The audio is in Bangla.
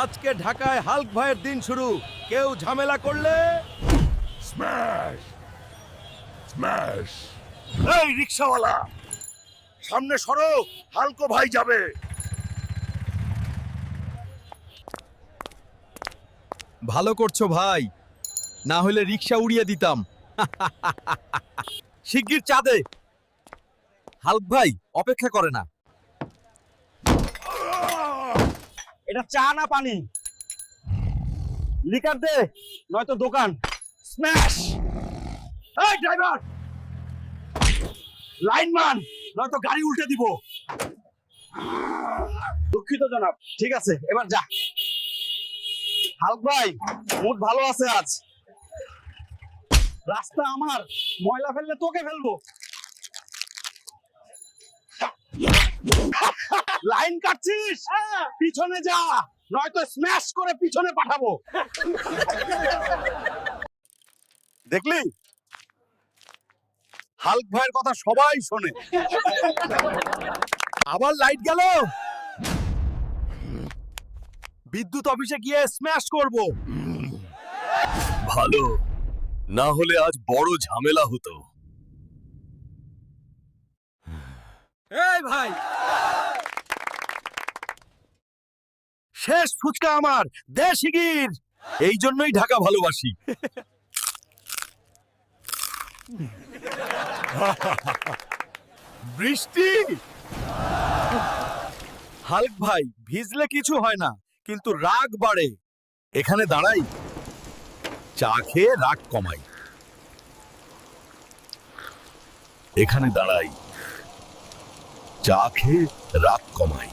আজকে ঢাকায় হাল্ক ভাইয়ের দিন শুরু। কেউ ঝামেলা করলে স্ম্যাশ স্ম্যাশ। এই রিকশাওয়ালা, সামনে সরো, হালকো ভাই যাবে। ভালো করছো ভাই, না হলে রিকশা উড়িয়ে দিতাম। শিগগির চা দে, হাল্ক ভাই অপেক্ষা করে না। এটা চা না পানি? লিকার দে, নয়তো দোকান। স্ম্যাশ। এই ড্রাইভার, লাইনম্যান, নয়তো গাড়ি উল্টে দিব। দুঃখিত জনাব। ঠিক আছে, এবার যা। হাল্ক ভাই, মুড ভালো আছে আজ। রাস্তা আমার, ময়লা ফেললে তোকে ফেলবো। লাইন কাটছিস? পিছনে যা, নয়তো স্ম্যাশ করে পিছনে পাঠাবো। দেখলি, হাল্ক ভাইয়ের কথা সবাই শোনে। আবার লাইট গেল। বিদ্যুৎ অফিসে গিয়ে স্ম্যাশ করব। ভালো, না হলে আজ বড় ঝামেলা হতো। এই ভাই, শেষ ফুচকা আমার, দে শিগগির। এই জন্যই ঢাকা ভালোবাসি। বৃষ্টি। হাল্ক ভাই, ভিজলে কিছু হয় না, কিন্তু রাগ বাড়ে। এখানে দাঁড়াই, চা খেয়ে রাগ কমাই। এখানে দাঁড়াই, চা খেয়ে রাগ কমাই।